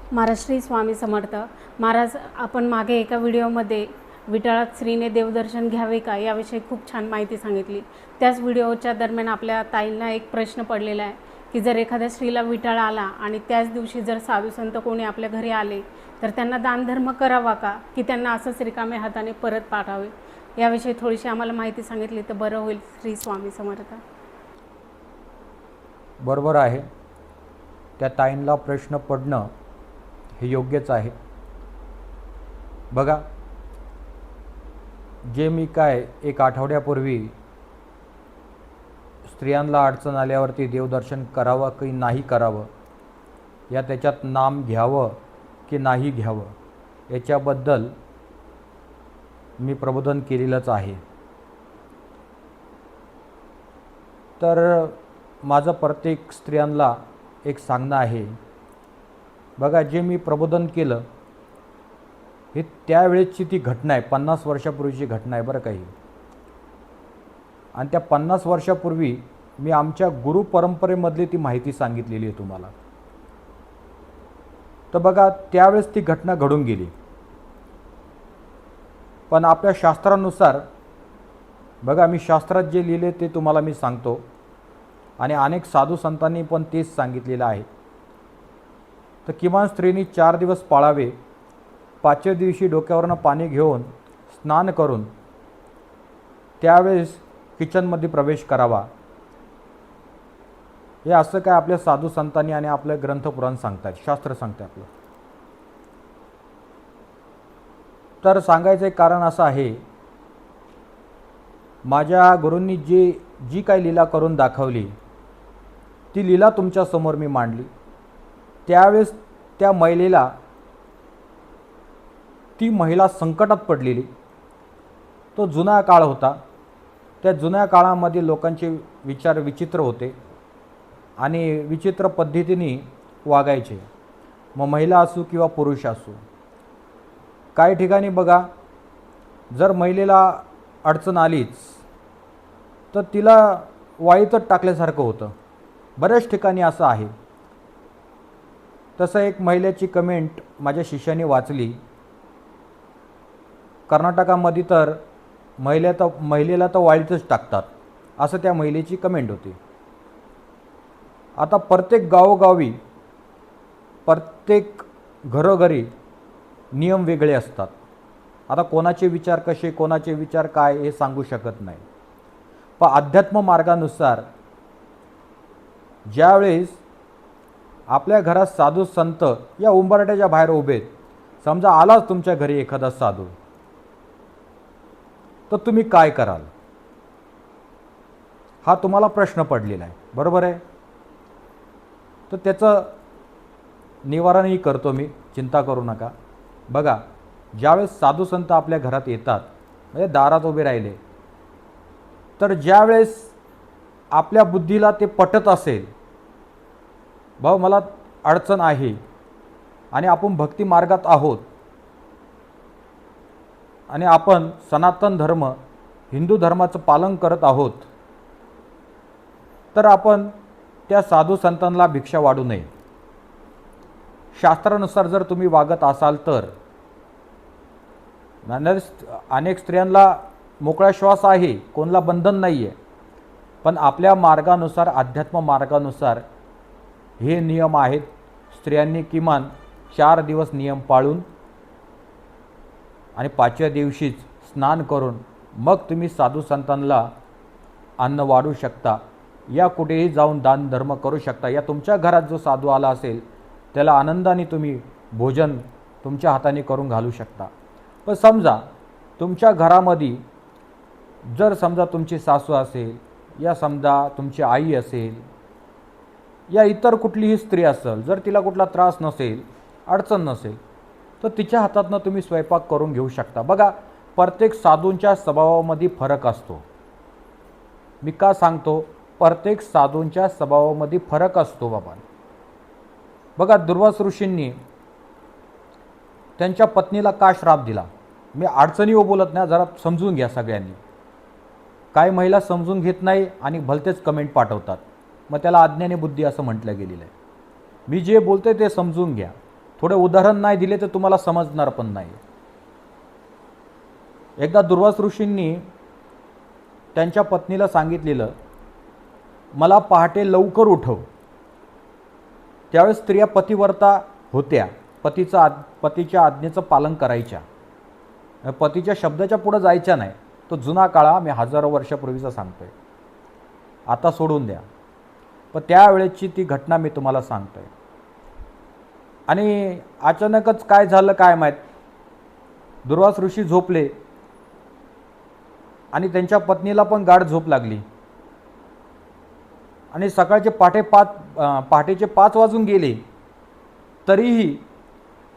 महाराज श्री स्वामी समर्थ। महाराज, आपण मागे एका व्हिडिओमध्ये विटाळात स्त्रीने देवदर्शन घ्यावे का याविषयी खूप छान माहिती सांगितली। त्याच व्हिडिओच्या दरम्यान आपल्या ताईंना एक प्रश्न पडलेला आहे की जर एखाद्या स्त्रीला विटाळ आला आणि त्याच दिवशी जर साधू संत कोणी आपल्या घरी आले तर त्यांना दानधर्म करावा का, की त्यांना असंच रिकाम्या हाताने परत पाठवावे, याविषयी थोडीशी आम्हाला माहिती सांगितली तर बरं होईल। श्री स्वामी समर्थ। बरोबर आहे, त्या ताईंना प्रश्न पडणं हे योग्यच आहे। बघा, जे मी एक आठवड्यापूर्वी स्त्रियांना अडचण आल्यावरती देवदर्शन करावं की नाही करावं, या त्याच्यात नाम घ्यावं की नाही घ्यावं याच्याबद्दल मी प्रबोधन केलेलंच आहे। तर माझं प्रत्येक स्त्रियांना एक सांगणं आहे, बघा, जे मी प्रबोधन केलं हे त्यावेळेची ती घटना आहे, 50 वर्षापूर्वीची घटना आहे बरं काही। आणि त्या 50 वर्षापूर्वी मी आमच्या गुरु परंपरेमधली ती माहिती सांगितलेली आहे तुम्हाला। तर बघा, त्यावेळेस ती घटना घडून गेली, पण आपल्या शास्त्रानुसार बघा, मी शास्त्रात जे लिहिले ते तुम्हाला मी सांगतो आणि अनेक साधू संतांनी पण तेच सांगितलेलं आहे। तर किमान स्त्रीनी 4 दिवस पाळावे, 5व्या दिवशी डोक्यावरनं पाणी घेऊन स्नान करून त्यावेळेस किचनमध्ये प्रवेश करावा। हे असं काय आपल्या साधू संतांनी आणि आपलं ग्रंथपुराण सांगतात, शास्त्र सांगते आपलं। तर सांगायचं एक कारण असं आहे, माझ्या गुरूंनी जी काही लीला करून दाखवली ती लीला तुमच्यासमोर मी मांडली। त्यावेळेस त्या महिलेला, ती महिला संकटात पडलेली, तो जुना काळ होता। त्या जुन्या काळामध्ये लोकांचे विचार विचित्र होते आणि विचित्र पद्धतीने वागायचे, मग महिला असो किंवा पुरुष असो। काही ठिकाणी बघा, जर महिलेला अडचण आलीच तर तिला वाळीतच टाकल्यासारखं होतं, बऱ्याच ठिकाणी असं आहे। तसं एक महिलेची कमेंट माझ्या शिष्याने वाचली, कर्नाटकामध्ये तर महिलेला तर वाळीतच टाकतात, असं त्या महिलेची कमेंट होती। आता प्रत्येक गावोगावी, प्रत्येक घरोघरी नियम वेगळे असतात। आता कोणाचे विचार कसे, कोणाचे विचार काय हे सांगू शकत नाही, पण अध्यात्म मार्गानुसार ज्यावेळेस आपल्या घरात साधू संत या उंबरट्याच्या बाहेर उभे, समजा आलाच तुमच्या घरी एखादा साधू, तर तुम्ही काय कराल, हा तुम्हाला प्रश्न पडलेला आहे, बरोबर आहे। तर त्याचं निवारणही करतो मी, चिंता करू नका। बघा, ज्यावेळेस साधू संत आपल्या घरात येतात, म्हणजे दारात उभे राहिले, तर ज्यावेळेस आपल्या बुद्धीला ते पटत असेल, भाऊ मला अडचण आहे आणि आपण भक्ती मार्गात आहोत आणि आपण सनातन धर्म, हिंदू धर्माचं पालन करत आहोत, तर आपण त्या साधू संतांना भिक्षा वाढू नये। शास्त्रानुसार जर तुम्ही वागत असाल तर, अनेक स्त्रियांना मोकळा श्वास आहे, कोणाला बंधन नाही आहे, पण आपल्या मार्गानुसार, अध्यात्म मार्गानुसार हे नियम आहेत। स्त्रियांनी किमान 4 दिवस नियम पाळून आणि 5व्या दिवशीच स्नान करून मग तुम्ही साधू संतांना अन्न वाढू शकता, या कुठेही जाऊन दान धर्म करू शकता। या तुमच्या घरात जो साधू आला असेल त्याला आनंदाने तुम्ही भोजन तुमच्या हाताने करून घालू शकता। पण समजा तुमच्या घरामध्ये जर समजा तुमची सासू असेल, या समजा तुमची आई असेल, या इतर कुठलीही स्त्री असेल, जर तिला कुठला त्रास नसेल, अडचण नसेल, तर तिच्या हातातनं तुम्ही स्वयंपाक करून घेऊ शकता। बघा, प्रत्येक साधूंच्या स्वभावामध्ये फरक असतो। मी का सांगतो, प्रत्येक साधूंच्या स्वभावामध्ये फरक असतो बाबा। बघा, दुर्वास ऋषींनी त्यांच्या पत्नीला का श्राप दिला, मी अडचणीवर बोलत नाही, जरा समजून घ्या सगळ्यांनी। काही महिला समजून घेत नाही आणि भलतेच कमेंट पाठवतात, मग त्याला अज्ञानी बुद्धी असं म्हटलं गेलेलं आहे। मी जे बोलतोय ते समजून घ्या। थोडे उदाहरण नाही दिले तर तुम्हाला समजणार पण नाही. एकदा दुर्वास ऋषींनी त्यांच्या पत्नीला सांगितलेलं, मला पहाटे लवकर उठव. त्यावेळेस स्त्रिया पतिव्रता होत्या, पतीच्या आज्ञेचं पालन करायच्या, पतीच्या शब्दाच्या पुढे जायच्या नाही. तो जुना काळा, मी हजारो वर्षापूर्वीचा सांगतोय, आता सोडून द्या. पण त्यावेळेची ती घटना मी तुम्हाला सांगतोय. आणि अचानकच काय झालं काय माहीत, दुर्वास ऋषी झोपले आणि त्यांच्या पत्नीला पण गाढ झोप लागली. आणि सकाळचे पहाटेचे 5 वाजून गेले तरीही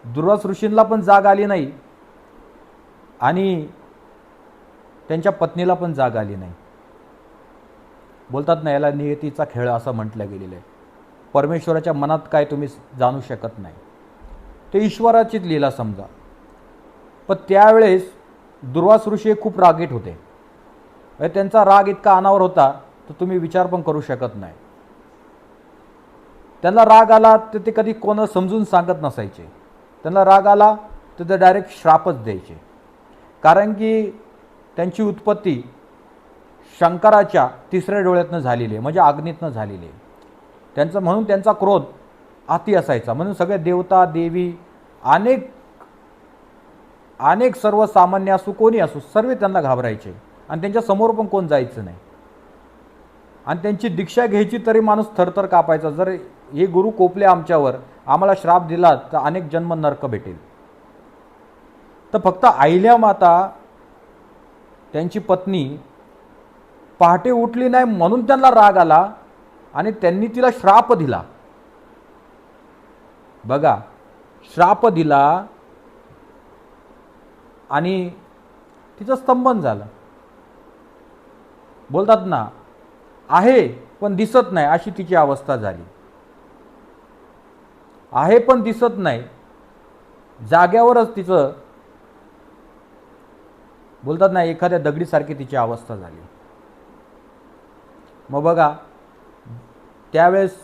दुर्वास ऋषींना पण जाग आली नाही आणि त्यांच्या पत्नीला पण जाग आली नाही. बोलतात ना, याला नियतीचा खेळ असं म्हटलं गेलेलं आहे. परमेश्वराच्या मनात काय तुम्ही जाणू शकत नाही, ते ईश्वराचीच लीला समजा. पण त्यावेळेस दुर्वास ऋषी खूप रागीट होते. त्यांचा राग इतका अनावर होता तर तुम्ही विचार पण करू शकत नाही. त्यांना राग आला तर ते कधी कोण समजून सांगत नसायचे. त्यांना राग आला तर ते डायरेक्ट श्रापच द्यायचे. कारण की त्यांची उत्पत्ती शंकराच्या 3ऱ्या डोळ्यातनं झालेली आहे, म्हणजे अग्नीतनं झालेली आहे. म्हणून त्यांचा क्रोध अति असायचा. म्हणून सगळे देवता देवी अनेक सर्वसामान्य असो कोणी असो सर्व त्यांना घाबरायचे आणि त्यांच्या समोर पण कोण जायचं नाही. आणि त्यांची दीक्षा घ्यायची तरी माणूस थरथर कापायचा. जर हे गुरु कोपले आमच्यावर, आम्हाला श्राप दिला तर अनेक जन्म नरक भेटेल. तर फक्त अहिल्या माता त्यांची पत्नी पहाटे उठली नाही म्हणून त्यांना राग आला आणि त्यांनी तिला श्राप दिला. बघा, श्राप दिला आणि तिचं स्तंभन झालं. बोलतात ना, आहे पण दिसत नाही अशी तिची अवस्था झाली. आहे पण दिसत नाही, जाग्यावरच तिचं, बोलतात ना, एखाद्या दगडीसारखी तिची अवस्था झाली. मग बघा, त्यावेळेस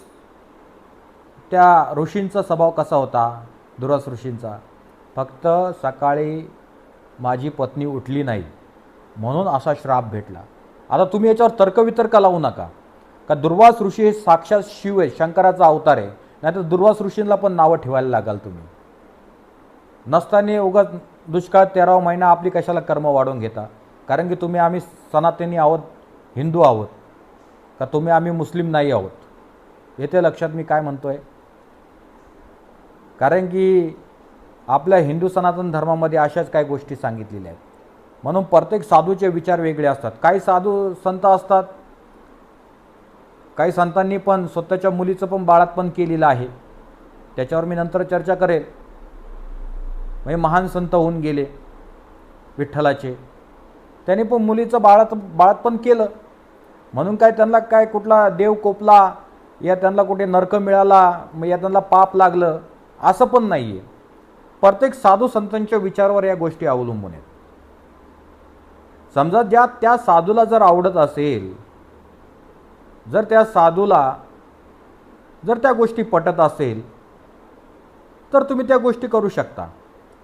त्या ऋषींचा स्वभाव कसा होता, दुर्वास ऋषींचा, फक्त सकाळी माझी पत्नी उठली नाही म्हणून असा श्राप भेटला. आता तुम्ही याच्यावर तर्कवितर्क लावू नका का दुर्वास ऋषी हे साक्षात शिव आहे, शंकराचा अवतार आहे, नाहीतर दुर्वास ऋषींना पण नावं ठेवायला लागाल तुम्ही. नसताना उगाच दुष्काळ 13वा महिना आपली कशाला कर्म वाढवून घेता. कारण की तुम्ही आम्ही सनातनी आहोत, हिंदू आहोत, का तुम्ही आम्ही मुस्लिम नाही आहोत. येते लक्षात मी काय म्हणतोय. कारण की आपल्या हिंदू सनातन धर्मामध्ये अशाच काही गोष्टी सांगितलेल्या आहेत. म्हणून प्रत्येक साधूचे विचार वेगळे असतात. काही साधू संत असतात, काही संतांनी पण स्वतःच्या मुलीचं पण बाळातपण केलेलं आहे, त्याच्यावर मी नंतर चर्चा करेल. म्हणजे महान संत होऊन गेले विठ्ठलाचे, त्यांनी पण मुलीचं बाळातपण केलं. म्हणून काय त्यांना काय कुठला देव कोपला या त्यांना कुठे नरक मिळाला मग या त्यांना पाप लागलं असं पण नाही आहे. प्रत्येक साधू संतांच्या विचारावर या गोष्टी अवलंबून आहेत. समजा त्या साधूला जर आवडत असेल, जर त्या साधूला जर त्या गोष्टी पटत असेल तर तुम्ही त्या गोष्टी करू शकता,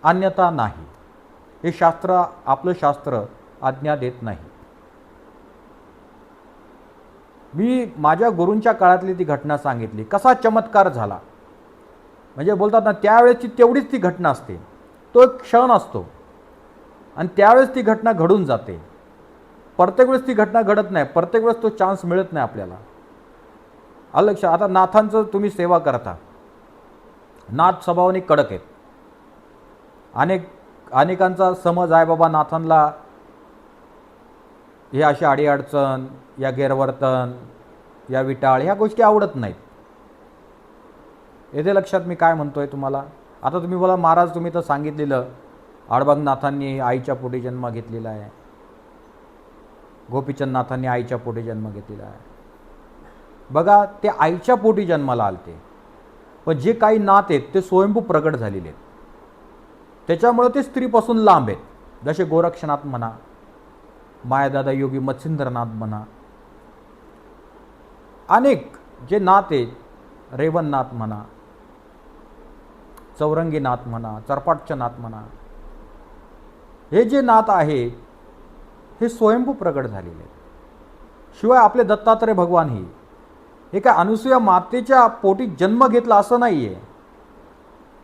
अन्यथा नाही. हे शास्त्र, आपलं शास्त्र आज्ञा देत नाही. मी माझ्या गुरूंच्या काळातली ती घटना सांगितली, कसा चमत्कार झाला. म्हणजे बोलतात ना, त्यावेळेची तेवढीच ती घटना असते, तो एक क्षण असतो आणि त्यावेळेस ती घटना घडून जाते. प्रत्येक वेळेस ती घटना घडत नाही, प्रत्येक वेळेस तो चान्स मिळत नाही आपल्याला. लक्ष. आता नाथांचं तुम्ही सेवा करता, नाथ स्वभावाने कडक आहेत. अनेकांचा समज आहे बाबा नाथांना हे अशी अडीअडचण, या गैरवर्तन, या विटाळ, ह्या गोष्टी आवडत नाहीत. येथे लक्षात मी काय म्हणतोय तुम्हाला. आता तुम्ही बोला महाराज तुम्ही तर सांगितलेलं आडबागनाथांनी आईच्या पोटी जन्म घेतलेला आहे, गोपीचंदनाथांनी आईच्या पोटी जन्म घेतलेला आहे. बघा, ते आईच्या पोटी जन्माला आलते, पण जे काही नाथ आहेत ते स्वयंभू प्रगट झालेले आहेत. त्याच्यामुळे ते स्त्रीपासून लांब आहेत. जसे गोरक्षनाथ म्हणा, मायादादा योगी मत्स्येंद्रनाथ म्हणा, अनेक जे नाथ आहेत, रेवणनाथ म्हणा, चौरंगी नाथ म्हणा, चरपाटचं नाथ म्हणा, हे जे नाथ आहे हे स्वयंभू प्रगट झालेले आहेत. शिवाय आपले दत्तात्रय भगवानही हे काय अनुसूया मातेच्या पोटी जन्म घेतला असं नाही आहे.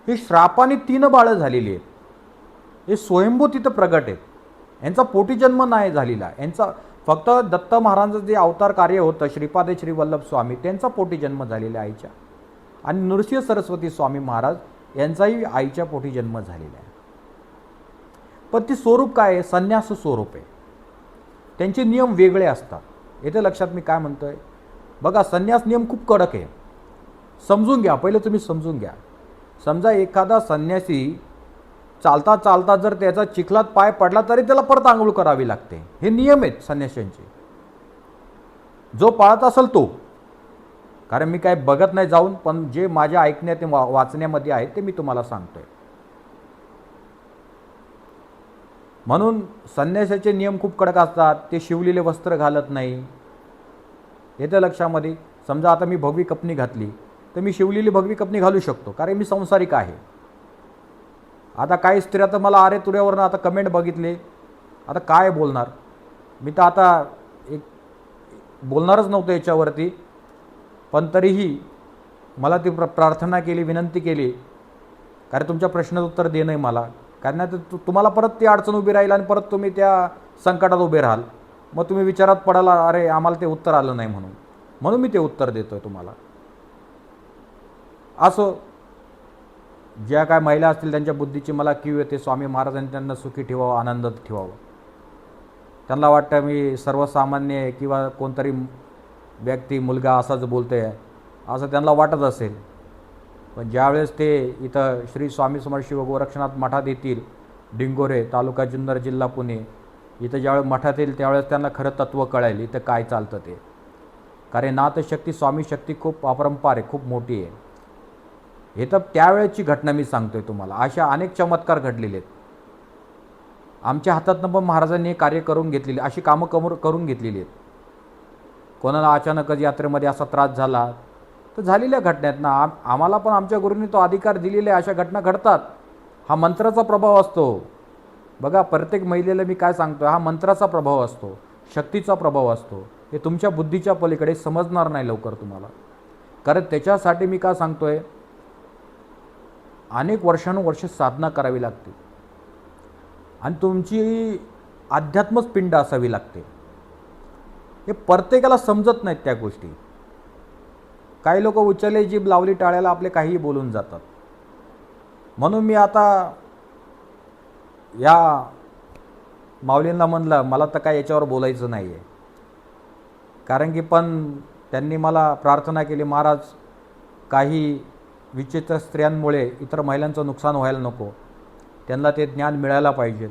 हे श्रापाने 3 बाळं झालेली आहेत. हे स्वयंभू तिथं प्रगट आहेत. यांचा पोटी जन्म नाही झालेला. यांचा फक्त दत्त महाराजांचं जे अवतार कार्य होतं श्रीपादे श्री वल्लभ स्वामी त्यांचा पोटी जन्म झालेला आईच्या, आणि नृसिंह सरस्वती स्वामी महाराज यांचाही आईच्या पोटी जन्म झालेला आहे. पण ती स्वरूप काय आहे? संन्यास स्वरूप आहे. त्यांचे नियम वेगळे असतात. येथे लक्षात मी काय म्हणतोय बघा, संन्यास नियम खूप कडक आहे. समजून घ्या, पहिले तुम्ही समजून घ्या. समजा एखादा संन्यासी चालता चालता जर त्याचा चिखलात पाय पडला तरी त्याला परत आंघोळ करावी लागते. हे नियम आहेत संन्याशांचे. जो पाळत असेल तो, कारण मी काय बघत नाही जाऊन, पण जे माझ्या ऐकण्यात वाचण्यामध्ये आहे ते मी तुम्हाला सांगतोय. म्हणून संन्यासाचे नियम खूप कडक असतात. ते शिवलेले वस्त्र घालत नाही. येतं लक्षामध्ये. समजा आता मी भगवी कपनी घातली तर मी शिवलेली भगवी कपनी घालू शकतो, कारण मी संसारिक आहे. आता काही स्त्रिया तर मला अरे तुऱ्यावरनं आता कमेंट बघितले, आता काय बोलणार मी, तर आता एक बोलणारच नव्हतं याच्यावरती. पण तरीही मला ती प्रार्थना केली, विनंती केली, कारण तुमच्या प्रश्नाचं उत्तर देणं आहे मला. कारण नाही तर तुम्हाला परत ती अडचण उभी राहील आणि परत तुम्ही त्या संकटात उभे राहाल. मग तुम्ही विचारात पडाल, अरे आम्हाला ते उत्तर आलं नाही म्हणून मी ते उत्तर देतोय तुम्हाला. असो, ज्या काय महिला असतील त्यांच्या बुद्धीची मला कीव येते. स्वामी महाराजांनी त्यांना सुखी ठेवावं, आनंदात ठेवावं. त्यांना वाटतं मी सर्वसामान्य किंवा कोणतरी व्यक्ती मुलगा असाच बोलतोय असं त्यांना वाटत असेल. पण ज्यावेळेस ते इथं श्री स्वामी समर्थ शिव गोरक्षनाथ मठात येतील, डिंगोरे, तालुका जुन्नर, जिल्हा पुणे, इथं ज्यावेळेस मठात येईल त्यावेळेस त्यांना खरं तत्त्व कळेल इथं काय चालतं ते. कारण नाथशक्ती स्वामी शक्ती खूप अपरंपार आहे, खूप मोठी आहे. हे तर त्यावेळेची घटना मी सांगतोय तुम्हाला. अशा अनेक चमत्कार घडलेले आहेत. आमच्या हातातनं पण महाराजांनी हे कार्य करून घेतलेली, अशी कामं करून घेतलेली आहेत. कोणाला अचानकच यात्रेमध्ये असा त्रास झाला तर झालेल्या घटना आहेत ना. आम्हाला पण आमच्या गुरूंनी तो अधिकार दिलेला आहे. अशा घटना घडतात. हा मंत्राचा प्रभाव असतो. बघा, प्रत्येक महिलेला मी काय सांगतो, हा मंत्राचा प्रभाव असतो, शक्तीचा प्रभाव असतो. हे तुमच्या बुद्धीच्या पलीकडे समजणार नाही लवकर तुम्हाला. कारण त्याच्यासाठी मी काय सांगतोय, अनेक वर्षानुवर्ष साधना करावी लागते आणि तुमची अध्यात्मच पिंड असावी लागते. हे प्रत्येकाला समजत नाहीत त्या गोष्टी. काही लोक उचलले जीभ लावली टाळ्याला आपले काहीही बोलून जातात. म्हणून मी आता या माऊलींना म्हणलं, मला तर काय याच्यावर बोलायचं नाही आहे. कारण की पण त्यांनी मला प्रार्थना केली, महाराज काही विचित्र स्त्रियांमुळे इतर महिलांचं नुकसान व्हायला नको, त्यांना ते ज्ञान मिळायला पाहिजे.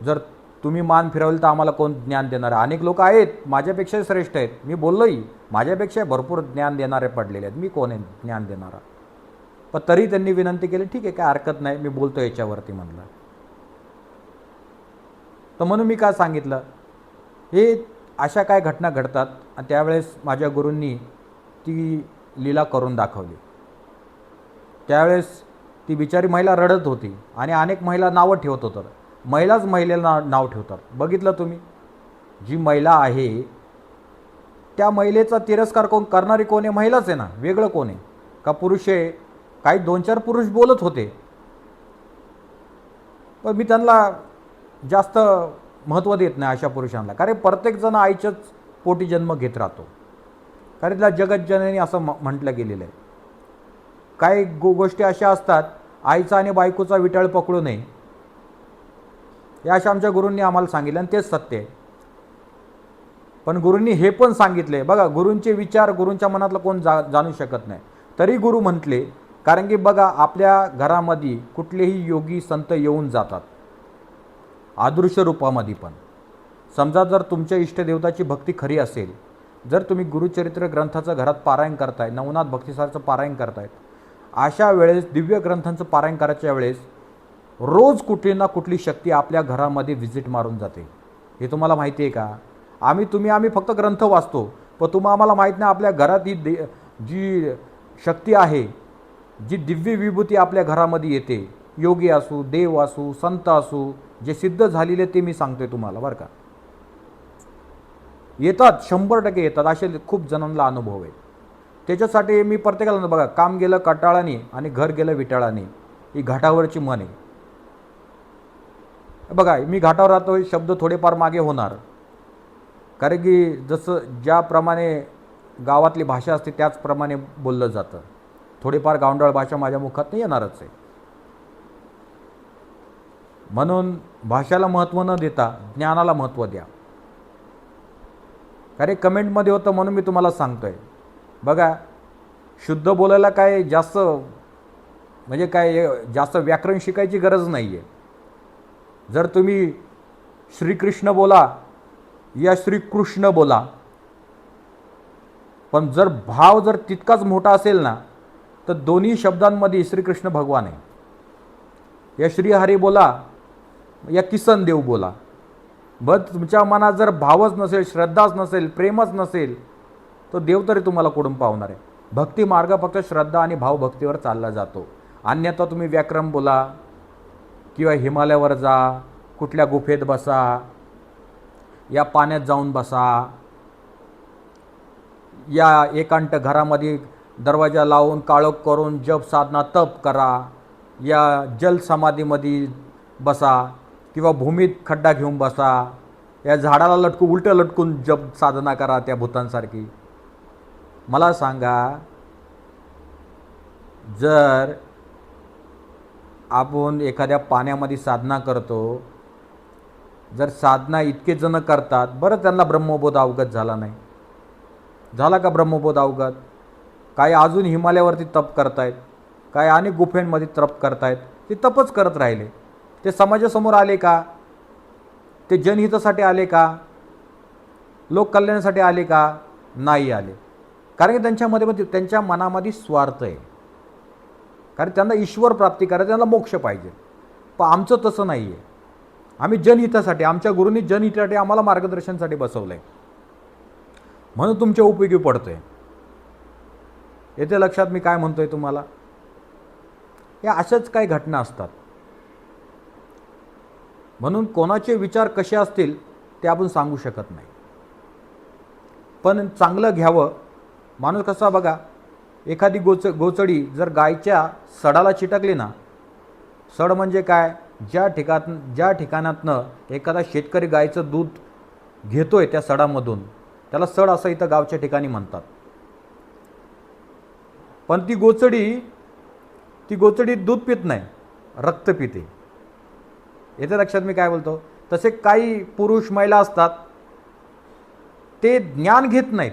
जर तुम्ही मान फिरवलं तर आम्हाला कोण ज्ञान देणार आहे? अनेक लोक आहेत माझ्यापेक्षा श्रेष्ठ आहेत. मी बोललोही, माझ्यापेक्षा भरपूर ज्ञान देणारे पडलेले आहेत. मी कोण आहे ज्ञान देणारा? पण तरी त्यांनी विनंती केली, ठीक आहे काय हरकत नाही, मी बोलतो याच्यावरती म्हणलं. तर म्हणून मी काय सांगितलं, हे अशा काय घटना घडतात. आणि त्यावेळेस माझ्या गुरूंनी ती लीला करून दाखवली. त्यावेळेस ती बिचारी महिला रडत होती आणि अनेक महिला नावं ठेवत होतात. महिलाच महिलेला नाव ठेवतात. बघितलं तुम्ही, जी महिला आहे त्या महिलेचा तिरस्कार करणारी कोण आहे? महिलाच आहे ना. वेगळं कोण आहे का? पुरुष आहे. काही 2-4 पुरुष बोलत होते, पण मी त्यांना जास्त महत्त्व देत नाही अशा पुरुषांना. कारण प्रत्येकजण आईच्याच पोटी जन्म घेत राहतो. कारण तिला जगज्जननी असं म्हटलं गेलेलं आहे. काही गोष्टी अशा असतात, आईचा आणि बायकोचा विटाळ पकडू नये, हे अशा आमच्या गुरूंनी आम्हाला सांगितलं आणि तेच सत्य आहे. पण गुरूंनी हे पण सांगितले, बघा गुरूंचे विचार गुरूंच्या मनातलं कोण जाणू शकत नाही. तरी गुरु म्हटले, कारण की बघा आपल्या घरामध्ये कुठलेही योगी संत येऊन जातात अदृश्य रूपामध्ये. पण समजा जर तुमच्या इष्टदेवताची भक्ती खरी असेल, जर तुम्ही गुरुचरित्र ग्रंथाचं घरात पारायण करताय, नवनाथ भक्तिसारचं पारायण करतायत, अशा वेळेस दिव्य ग्रंथांचं पारायण करायच्या वेळेस रोज कुठली ना कुठली शक्ती आपल्या घरामध्ये व्हिजिट मारून जाते. हे तुम्हाला माहिती आहे का? आम्ही फक्त ग्रंथ वाचतो, पण आम्हाला माहीत नाही आपल्या घरात ही जी शक्ती आहे, जी दिव्य विभूती आपल्या घरामध्ये येते, योगी असू, देव असू, संत असू, जे सिद्ध झालेले ते मी सांगतोय तुम्हाला बरं का. येतात, 100% येतात. असे खूप जणांना अनुभव आहे. त्याच्यासाठी मी प्रत्येकाला बघा, काम गेलं कटाळाने आणि घर गेलं विटाळाने, ही घाटावरची म्हण आहे. बघा, मी घाटावर राहतो, हे शब्द थोडेफार मागे होणार, कारण की जसं ज्याप्रमाणे गावातली भाषा असते त्याचप्रमाणे बोललं जातं. थोडीफार गावंढळ भाषा माझ्या मुखात नाही येणारच आहे. म्हणून भाषेला महत्त्व न देता ज्ञानाला महत्त्व द्या. कारण कमेंटमध्ये होतं म्हणून मी तुम्हाला सांगतोय. बघा, शुद्ध बोलायला काय जास्त म्हणजे काय जास्त व्याकरण शिकायची गरज नाही आहे. जर तुम्ही श्रीकृष्ण बोला या श्रीकृष्ण बोला, पण जर भाव जर तितकाच मोठा असेल ना, तर दोन्ही शब्दांमध्ये श्रीकृष्ण भगवान आहे. या श्रीहरी बोला या किसन देव बोला, बस तुमच्या मनात जर भावच नसेल, श्रद्धाच नसेल, प्रेमच नसेल, तर देव तरी तुम्हाला कुठून पावणार आहे. भक्ती मार्ग फक्त श्रद्धा आणि भावभक्तीवर चालला जातो. अन्यथा तुम्ही व्याकरण बोला किंवा हिमालयावर जा, कुठल्या गुफेत बसा, या पाण्यात जाऊन बसा, या एकांत घरामध्ये दरवाजा लावून काळोख करून जप साधना तप करा, या जल समाधीमध्ये बसा किंवा भूमीत खड्डा घेऊन बसा, या झाडाला उलटं लटकून जप साधना करा त्या भूतांसारखी. मला सांगा, जर आपण एखाद्या पाण्यामध्ये साधना करतो, जर साधना इतके जण करतात, बरं त्यांना ब्रह्मबोध अवगत झाला नाही. झाला का ब्रह्मबोध अवगत? काही अजून हिमालयावरती तप करतायत, काही अनेक गुफेंमध्ये तप करतायत. ते तपच करत राहिले. ते समाजासमोर आले का? ते जनहितासाठी आले का? लोककल्याणासाठी आले का? नाही आले. कारण की त्यांच्यामध्ये त्यांच्या मनामध्ये स्वार्थ आहे. कारण त्यांना ईश्वर प्राप्ती करायचं, त्यांना मोक्ष पाहिजे. पण आमचं तसं नाही आहे. आम्ही जनहितासाठी, आमच्या गुरूंनी जनहितासाठी आम्हाला मार्गदर्शनासाठी बसवलं आहे, म्हणून तुमच्या उपयोगी पडतोय. येथे लक्षात मी काय म्हणतोय तुम्हाला? या अशाच काही घटना असतात. म्हणून कोणाचे विचार कसे असतील ते आपण सांगू शकत नाही, पण चांगलं घ्यावं. माणूस कसा बघा, एखादी गोचडी जर गायच्या सडाला चिटकली ना, सड म्हणजे काय? ज्या ठिकाणातनं एखादा शेतकरी गायचं दूध घेतोय त्या सडामधून, त्याला सड असं इथं गावच्या ठिकाणी म्हणतात. पण ती गोचडी दूध पित नाही, रक्त पिते. येथे लक्षात मी काय बोलतो? तसे काही पुरुष महिला असतात, ते ज्ञान घेत नाहीत.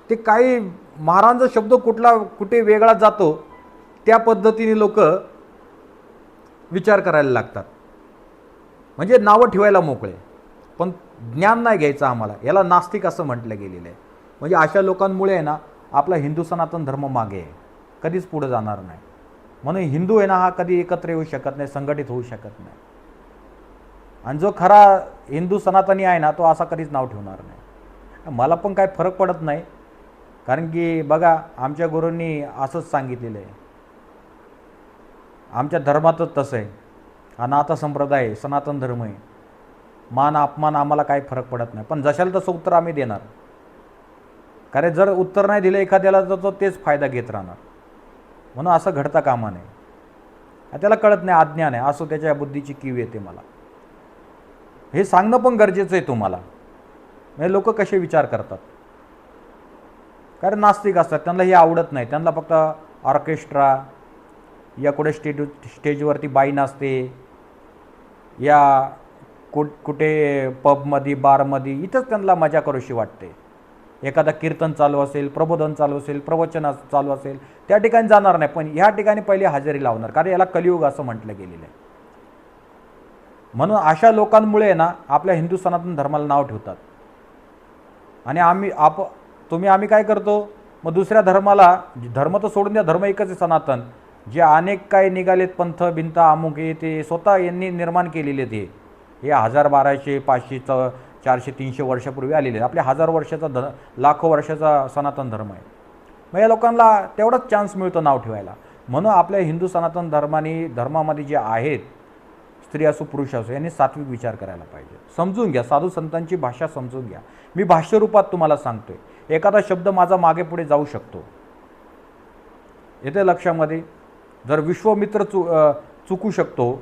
ते काही महाराजांचा शब्द कुठे वेगळा जातो त्या पद्धतीने लोक विचार करायला लागतात. म्हणजे नावं ठेवायला मोकळे, पण ज्ञान नाही घ्यायचं आम्हाला. याला नास्तिक असं म्हटलं गेलेलं आहे. म्हणजे अशा लोकांमुळे आहे ना, आपला हिंदू सनातन धर्म मागे आहे, कधीच पुढे जाणार नाही. म्हणून हिंदू आहे ना, हा कधी एकत्र येऊ शकत नाही, संघटित होऊ शकत नाही. आणि जो खरा हिंदू सनातनी आहे ना, तो असा कधीच नाव ठेवणार नाही. मला पण काय फरक पडत नाही, कारण की बघा, आमच्या गुरूंनी असंच सांगितलेलं आहे. आमच्या धर्मातच तसं आहे. अनाथ संप्रदाय आहे, सनातन धर्म आहे. मान अपमान आम्हाला काही फरक पडत नाही, पण जशाला तसं उत्तर आम्ही देणार. कारण जर उत्तर नाही दिलं एखाद्याला तर तो तेच फायदा घेत राहणार. म्हणून असं घडता कामा नये. त्याला कळत नाही, अज्ञान आहे, असो त्याच्या बुद्धीची कीव येते. मला हे सांगणं पण गरजेचं आहे तुम्हाला. म्हणजे लोक कसे विचार करतात, कारण नास्तिक असतात, त्यांना हे आवडत नाही. त्यांना फक्त ऑर्केस्ट्रा या कुठे स्टेजवरती बाई नाचते, या कुठे पबमध्ये बारमध्ये, इथंच त्यांना मजा करूशी वाटते. एखादा कीर्तन चालू असेल, प्रबोधन चालू असेल, प्रवचन चालू असेल, त्या ठिकाणी जाणार नाही, पण ह्या ठिकाणी पहिले हजेरी लावणार, कारण याला कलियुग असं म्हटलं गेलेलं आहे. म्हणून अशा लोकांमुळे ना आपल्या हिंदू सनातन धर्माला नाव ठेवतात. आणि आम्ही काय करतो, मग दुसऱ्या धर्माला, धर्म तर सोडून द्या, धर्म एकच आहे सनातन. जे अनेक काही निघालेत पंथ बिंथ अमुक, हे ते स्वतः यांनी निर्माण केलेले. हे 1000, 1200, 500, 400, 300 वर्षापूर्वी आलेले. आपल्या 1000 वर्षाचा लाखो वर्षाचा सनातन धर्म आहे. मग या लोकांना तेवढाच चान्स मिळतो नाव ठेवायला. म्हणून आपल्या हिंदू सनातन धर्मामध्ये जे आहेत, स्त्री असो पुरुष असो, यांनी सात्विक विचार करायला पाहिजे. समजून घ्या, साधू संतांची भाषा समजून घ्या. मी भाष्य रूपात तुम्हाला सांगतोय. एखादा शब्द माझा मागे पुढे जाऊ शकतो. येते लक्षामध्ये. जर विश्वामित्र चुकू शकतो,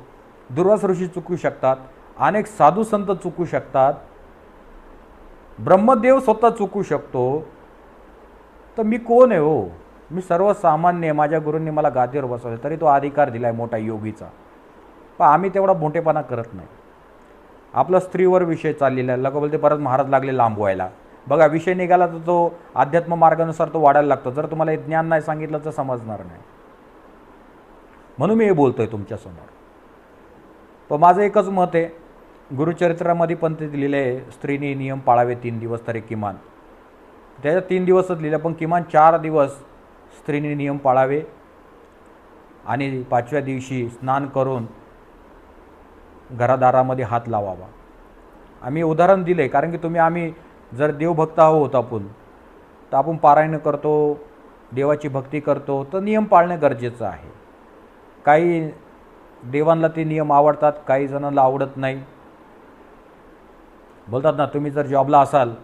दुर्वास ऋषी चुकू शकतात, अनेक साधू संत चुकू शकतात, ब्रह्मदेव स्वतः चुकू शकतो, तर मी कोण आहे हो? मी सर्वसामान्य आहे. माझ्या गुरूंनी मला गादीवर बसवले, तरी तो अधिकार दिला आहे मोठा योगीचा. पण आम्ही तेवढा मोठेपणा करत नाही. आपला स्त्रीवर विषय चाललेला आहे. लोक बोलते परत महाराज लागले लांबवायला. बघा, विषय निघाला तर तो अध्यात्म मार्गानुसार तो वाढायला लागतो. जर तुम्हाला हे ज्ञान नाही सांगितलं तर समजणार नाही. म्हणून मी हे बोलतोय तुमच्यासमोर. पण माझं एकच मत आहे, गुरुचरित्रामध्ये पण ते दिलेलं आहे, स्त्रीने नियम पाळावे 3 दिवस तरी किमान. त्याच्या 3 दिवसच लिहिलं, पण किमान 4 दिवस स्त्रीने नियम पाळावे आणि 5व्या दिवशी स्नान करून घरादारामध्ये हात लावावा. आम्ही उदाहरण दिले, कारण की आम्ही जर देवभक्त आहोत आपण, तर आपण पारायण करतो, देवाची भक्ती करतो, तर नियम पाळणे गरजेचं आहे. काही देवांना ते नियम आवडतात, काही जणांना आवडत नाही. बोलतात ना, तुम्ही जर जॉबला असाल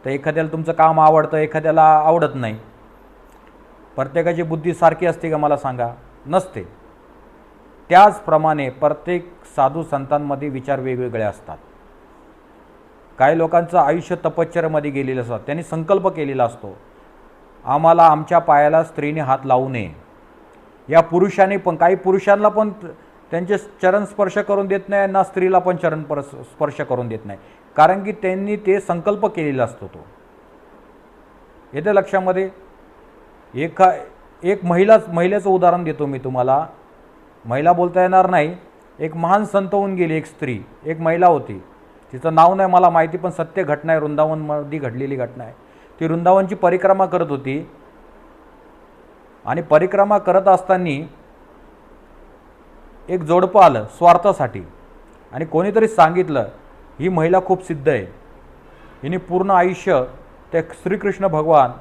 तर एखाद्याला तुमचं काम आवडतं, एखाद्याला आवडत नाही. प्रत्येकाची बुद्धी सारखी असते का मला सांगा? नसते. त्याचप्रमाणे प्रत्येक साधू संतांमध्ये विचार वेगवेगळे असतात. काही लोकांचं आयुष्य तपश्चर्यामध्ये गेलेलं असतं. त्यांनी संकल्प केलेला असतो, आम्हाला आमच्या पायाला स्त्रीने हात लावू नये. या पुरुषाने पण, काही पुरुषांना पण त्यांचे चरण स्पर्श करून देत नाही, ना स्त्रीला पण चरण स्पर्श करून देत नाही, कारण की त्यांनी ते संकल्प केलेला असतो. तो येते लक्षामध्ये. एक महिलेचं उदाहरण देतो मी तुम्हाला. महिला बोलता येणार नाही. एक महान संत होऊन गेली एक स्त्री, एक महिला होती. तिचं नाव नाही मला माहिती, पण सत्य घटना आहे, वृंदावनमध्ये घडलेली घटना आहे. ती वृंदावनची परिक्रमा करत होती आणि परिक्रमा करत असताना एक जोडपं आलं स्वार्थासाठी, आणि कोणीतरी सांगितलं ही महिला खूप सिद्ध आहे, हिने पूर्ण आयुष्य त्या श्रीकृष्ण भगवान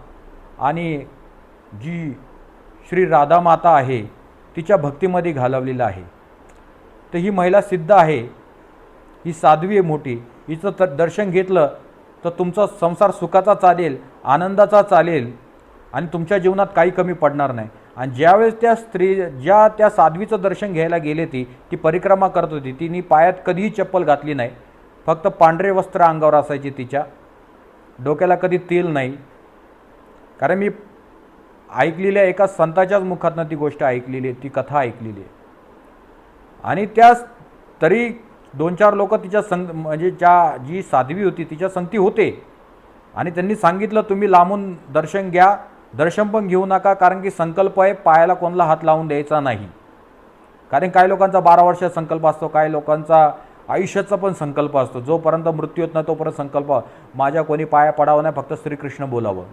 आणि जी श्री राधा माता आहे तिच्या भक्तीमध्ये घालवलेलं आहे. तर ही महिला सिद्ध आहे, ही साध्वी आहे मोठी. हिचं दर्शन घेतलं तर तुमचा संसार सुखाचा चालेल, आनंदाचा चालेल आणि तुमच्या जीवनात काही कमी पडणार नाही. आणि ज्यावेळेस त्या साध्वीचं दर्शन घ्यायला गेले, ती परिक्रमा करत होती. तिने पायात कधीही चप्पल घातली नाही, फक्त पांढरे वस्त्र अंगावर असायचे तिच्या, डोक्याला कधी तेल नाही. कारण मी ऐकलेल्या एका संताच्याच मुखातनं ती गोष्ट ऐकलेली आहे, ती कथा ऐकलेली आहे. आणि तरी 2-4 लोक तिच्या म्हणजे जी साध्वी होती तिच्या संगती होते, आणि त्यांनी सांगितलं तुम्ही लांबून दर्शन घ्या, दर्शन पण घेऊ नका, कारण की संकल्प आहे पायाला कोणाला हात लावून द्यायचा नाही. कारण काही लोकांचा 12 वर्षाचा संकल्प असतो, काही लोकांचा आयुष्याचा पण संकल्प असतो. जोपर्यंत मृत्यू होत नाही तोपर्यंत संकल्प माझ्या कोणी पाया पडावं नाही, फक्त श्रीकृष्ण बोलावं.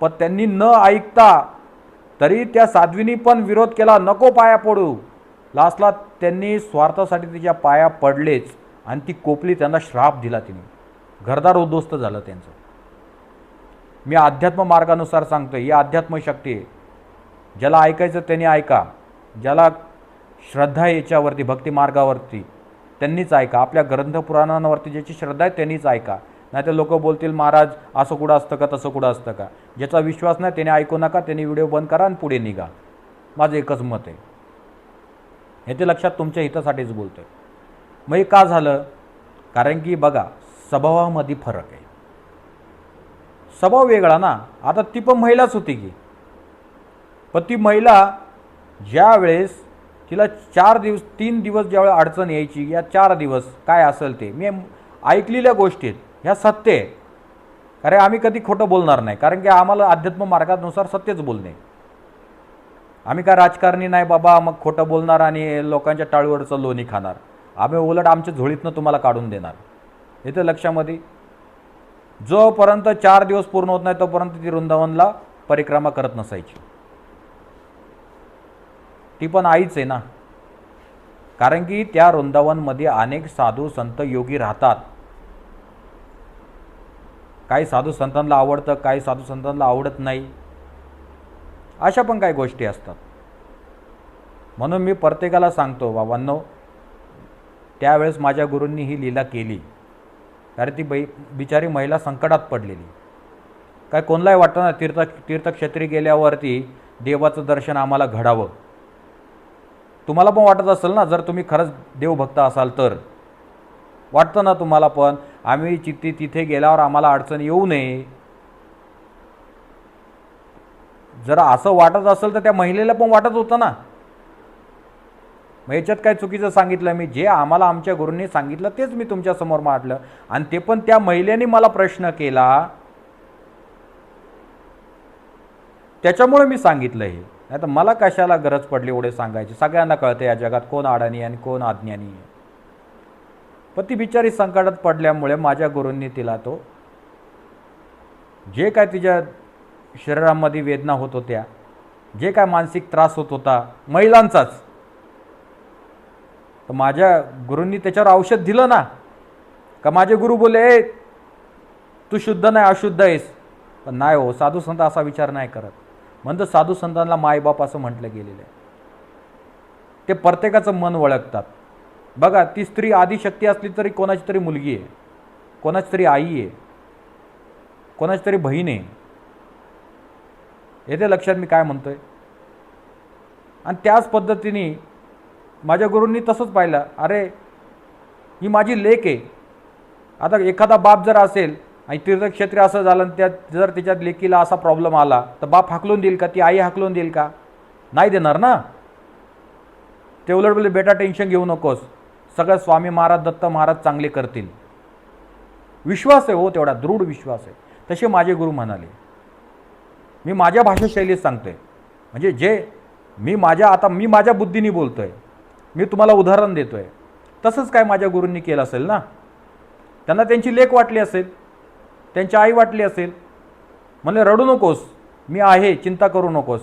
पण त्यांनी न ऐकता तरी त्या साध्वीनी पण विरोध केला, नको पाया पडू. लास्टला त्यांनी स्वार्थासाठी तिच्या पाया पडलेच, आणि ती कोपली, त्यांना श्राप दिला तिने, घरदार उद्ध्वस्त झालं त्यांचं. मी अध्यात्म मार्गानुसार सांगतोय, ही अध्यात्म शक्ती आहे. ज्याला ऐकायचं त्यांनी ऐका, ज्याला श्रद्धा आहे याच्यावरती भक्ती मार्गावरती त्यांनीच ऐका. आपल्या ग्रंथपुराणांवरती ज्याची श्रद्धा आहे त्यांनीच ऐका. नाही तर लोक बोलतील महाराज असं कुठं असतं का, तसं कुठं असतं का. ज्याचा विश्वास नाही त्याने ऐकू नका, त्यांनी व्हिडिओ बंद करा आणि पुढे निघा. माझं एकच मत आहे. हे ते लक्षात तुमच्या हितासाठीच बोलतोय. मग हे का झालं? कारण की बघा, स्वभावामध्ये फरक आहे. स्वभाव वेगळा ना. आता ती पण महिलाच होती की, पण ती महिला ज्या वेळेस तिला 3 दिवस ज्यावेळेस अडचण यायची, या 4 दिवस काय असेल ते मी ऐकलेल्या गोष्टीत ह्या सत्य आहे. अरे आम्ही कधी खोटं बोलणार नाही, कारण की आम्हाला अध्यात्म मार्गानुसार सत्यच बोलणे. आम्ही काय राजकारणी नाही बाबा मग खोटं बोलणार आणि लोकांच्या टाळीवरचं लोणी खाणार. आम्ही उलट आमच्या झोळीतनं तुम्हाला काढून देणार. इथं लक्षामध्ये, जोपर्यंत 4 दिवस पूर्ण होत नाही तोपर्यंत ती वृंदावनला परिक्रमा करत नसायची. ती पण आईच आहे ना, कारण की त्या वृंदावनमध्ये अनेक साधू संत योगी राहतात. काही साधू संतांना आवडतं, काही साधू संतांना आवडत नाही. अशा पण काही गोष्टी असतात. म्हणून मी प्रत्येकाला सांगतो, बाबांनो, त्यावेळेस माझ्या गुरूंनी ही लीला केली, कारण ती बिचारी महिला संकटात पडलेली. काय कोणालाही वाटतं ना तीर्थक्षेत्री गेल्यावरती देवाचं दर्शन आम्हाला घडावं. तुम्हाला पण वाटत असेल ना, जर तुम्ही खरंच देवभक्त असाल तर वाटतं ना तुम्हाला पण, आम्ही तिथे गेल्यावर आम्हाला अडचण येऊ नये. जर असं वाटत असेल तर त्या महिलेला पण वाटत होतं ना. मग याच्यात काय चुकीचं सांगितलं मी? जे आम्हाला आमच्या गुरूंनी सांगितलं तेच मी तुमच्यासमोर मांडलं. आणि ते पण त्या महिलेने मला प्रश्न केला, त्याच्यामुळे मी सांगितलं हे. नाही तर मला कशाला गरज पडली एवढे सांगायची? सगळ्यांना कळतं या जगात कोण अडाणी आणि कोण अज्ञानी आहे. पण ती बिचारी संकटात पडल्यामुळे माझ्या गुरूंनी तिला तो जे काय तिच्या शरीरामध्ये वेदना होत होत्या, जे काय मानसिक त्रास होत होता महिलांचाच, तर माझ्या गुरूंनी त्याच्यावर औषध दिलं ना. का माझे गुरु बोले तू शुद्ध नाही अशुद्ध आहेस? पण नाही हो, साधू संत असा विचार नाही करत. म्हणतं साधू संतांना मायबाप असं म्हटलं गेलेलं आहे. ते प्रत्येकाचं मन ओळखतात. बघा, ती स्त्री आदिशक्ती असली तरी कोणाची तरी मुलगी आहे, कोणाची तरी आई आहे, कोणाची तरी बहीण आहे. येते लक्षात मी काय म्हणतोय? आणि त्याच पद्धतीने माझ्या गुरूंनी तसंच पाहिलं, अरे ही माझी लेक आहे. आता एखादा बाप जर असेल आणि तीर्थक्षेत्री असं झालं आणि त्यात जर तिच्या लेकीला असा प्रॉब्लेम आला तर बाप हाकलून देईल का? ती आई हाकलून देईल का? नाही देणार ना. ते उलट बोले, बेटा टेन्शन घेऊ नकोस, सगळं स्वामी महाराज दत्त महाराज चांगले करतील. विश्वास आहे हो, तेवढा दृढ विश्वास आहे. तसे माझे गुरु म्हणाले. मी माझ्या भाषाशैलीत सांगतोय, म्हणजे जे मी माझ्या बुद्धीने बोलतोय, मी तुम्हाला उदाहरण देतोय. तसंच काय माझ्या गुरूंनी केलं असेल ना. त्यांना त्यांची लेक वाटली असेल, त्यांची आई वाटली असेल. म्हणले रडू नकोस, मी आहे, चिंता करू नकोस,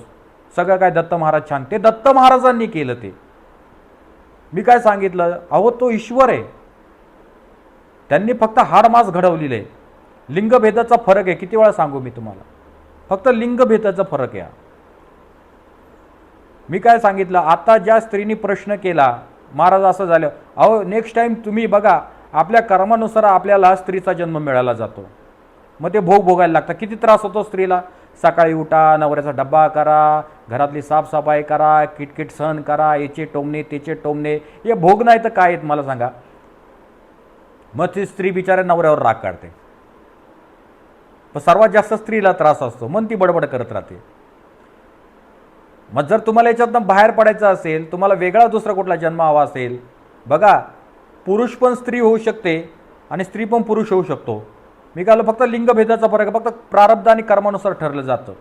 सगळं काय दत्त महाराज छान. ते दत्त महाराजांनी केलं. ते मी काय सांगितलं, अहो तो ईश्वर आहे. त्यांनी फक्त हाडमास घडवलेलं आहे. लिंगभेदाचा फरक आहे. किती वेळा सांगू मी तुम्हाला? फक्त लिंगभेदाचा फरक आहे. मी काय सांगितलं, आता ज्या स्त्रीने प्रश्न केला, महाराज असं झालं, अहो नेक्स्ट टाइम तुम्ही बघा, आपल्या कर्मानुसार आपल्याला स्त्रीचा जन्म मिळाला जातो. मग ते भोग भोगायला लागतात. किती त्रास होतो स्त्रीला? सकाळी उठा, नवऱ्याचा डब्बा करा, घरातली साफसफाई करा, किटकिट सहन करा, याचे टोमणे त्याचे टोमणे, हे भोग नाही तर काय आहेत मला सांगा. मग ती स्त्री बिचाऱ्या नवऱ्यावर राग काढते. पण सर्वात जास्त स्त्रीला त्रास असतो, मन ती बडबड करत राहते. मग जर तुम्हाला याच्यातनं बाहेर पडायचं असेल, तुम्हाला वेगळा दुसरा कुठला जन्म हवा असेल, बघा, पुरुष पण स्त्री होऊ शकते आणि स्त्री पण पुरुष होऊ शकतो. मी काय फक्त लिंगभेदाचा फरक आहे, फक्त प्रारब्ध आणि कर्मानुसार ठरलं जातं.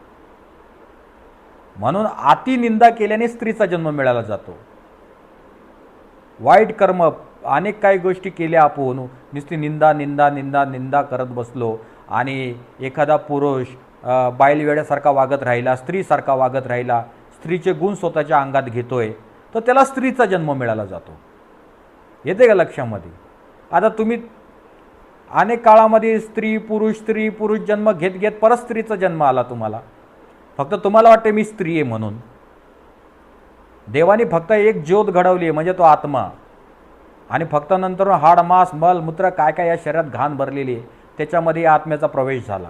म्हणून अतिनिंदा केल्याने स्त्रीचा जन्म मिळाला जातो. वाईट कर्म अनेक काही गोष्टी केल्या, आपण नुसती निंदा निंदा निंदा निंदा करत बसलो आणि एखादा पुरुष बायलवेड्यासारखा वागत राहिला, स्त्रीसारखा वागत राहिला, स्त्रीचे गुण स्वतःच्या अंगात घेतोय, तर त्याला स्त्रीचा जन्म मिळाला जातो. येते का लक्षामध्ये? आता तुम्ही अनेक काळामध्ये स्त्री पुरुष जन्म घेत घेत परत स्त्रीचा जन्म आला तुम्हाला. फक्त तुम्हाला वाटते मी स्त्री आहे म्हणून. देवाने फक्त एक ज्योत घडवली आहे, म्हणजे तो आत्मा. आणि फक्त नंतर हाड मांस मल मूत्र काय काय या शरीरात घाण भरलेली आहे, त्याच्यामध्ये आत्म्याचा प्रवेश झाला.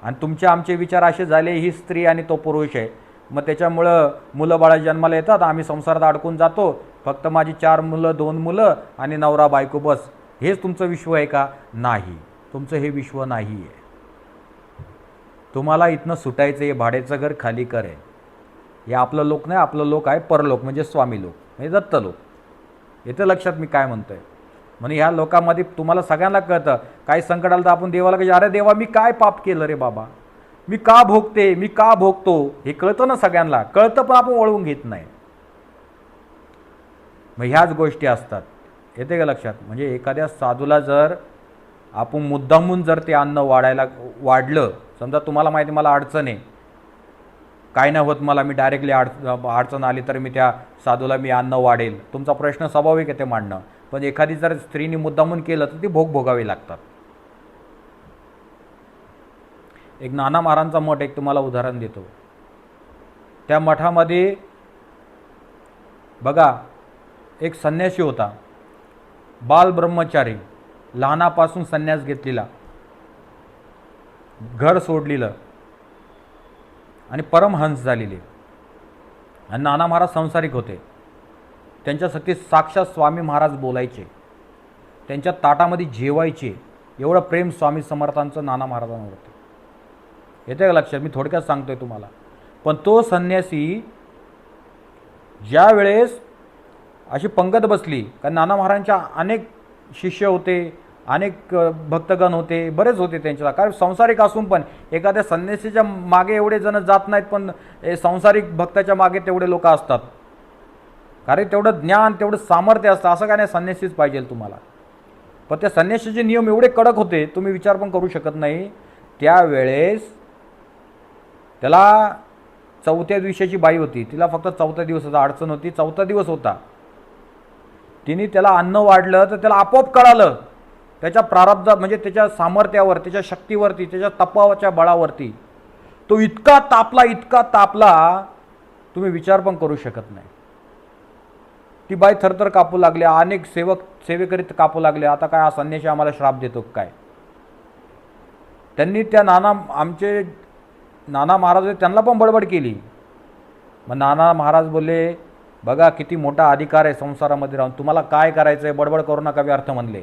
आणि तुमचे आमचे विचार असे झाले, ही स्त्री आणि तो पुरुष आहे, मग त्याच्यामुळं मुलं बाळा जन्माला येतात, आम्ही संसारात अडकून जातो, फक्त माझी 4 मुलं 2 मुलं आणि नवरा बायको बस. हेच तुमचं विश्व आहे का? नाही, तुमचं हे विश्व नाही आहे. तुम्हाला इथनं सुटायचं आहे. भाड्याचं घर खाली कर आहे. हे आपलं लोक नाही, आपलं लोक आहे परलोक, म्हणजे स्वामी लोक, म्हणजे दत्त लोक. येतं लक्षात मी काय म्हणतोय? म्हणजे ह्या लोकांमध्ये तुम्हाला सगळ्यांना कळतं, काही संकट आलं तर आपण देवाला कधी, अरे देवा मी काय पाप केलं रे बाबा, मी का भोगते, मी का भोगतो, हे कळतं ना सगळ्यांना. कळतं पण आपण वळवून घेत नाही. मग ह्याच गोष्टी असतात. येते का लक्षात? म्हणजे एखाद्या साधूला जर आपण मुद्दामून जर ते अन्न वाढलं, समजा तुम्हाला माहिती मला अडचण आहे, काय नाही होत मला, मी डायरेक्टली अडचण आली तर मी त्या साधूला मी अन्न वाढेल, तुमचा प्रश्न स्वाभाविक आहे ते मांडणं. पण एखादी जर स्त्रीने मुद्दामून केलं तर ती भोग भोगावी लागतात. एक नाना महाराजांचा मठ एक तुम्हाला उदाहरण देतो. त्या मठामध्ये बघा एक संन्यासी होता, बाल ब्रह्मचारी, लहानापासून संन्यास घेतलेला, घर सोडलेलं आणि परमहंस झालेले. आणि नाना महाराज संसारिक होते. त्यांच्यासाठी साक्षात स्वामी महाराज बोलायचे, त्यांच्या ताटामध्ये जेवायचे. एवढं प्रेम स्वामी समर्थांचं नाना महाराजांवर होतं. येते का लक्षात? मी थोडक्यात सांगतोय तुम्हाला. पण तो संन्यासी ज्या वेळेस अशी पंगत बसली, कारण नाना महाराजांच्या अनेक शिष्य होते, अनेक भक्तगण होते, बरेच होते त्यांच्या, कारण संसारिक असून पण एखाद्या संन्यासीच्या मागे एवढे जण जात नाहीत, पण संसारिक भक्ताच्या मागे तेवढे लोक असतात. कारण तेवढं ज्ञान, तेवढं सामर्थ्य असतं. असं काय नाही संन्यासीच पाहिजे तुम्हाला. पण त्या संन्यासीचे नियम एवढे कडक होते, तुम्ही विचार पण करू शकत नाही. त्यावेळेस त्याला 4थ्या दिवसाची बाई होती, तिला फक्त 4थ्या दिवसाचा अडचण होती. 4था दिवस होता, तिने त्याला अन्न वाढलं तर त्याला आपोआप कळालं त्याच्या प्रारब्ध, म्हणजे त्याच्या सामर्थ्यावर, त्याच्या शक्तीवरती, त्याच्या तपाच्या बळावरती तो इतका तापला, तुम्ही विचार पण करू शकत नाही. ती बाई थरथर कापू लागली, अनेक सेवेकरीत कापू लागले. आता काय हा संन्यासी आम्हाला श्राप देतो काय? त्यांनी त्या आमचे नाना महाराज त्यांना पण बडबड केली. मग नाना महाराज बोलले, बघा किती मोठा अधिकार आहे संसारामध्ये राहून, तुम्हाला काय करायचं आहे, बडबड करू नका व्यर्थ म्हणले.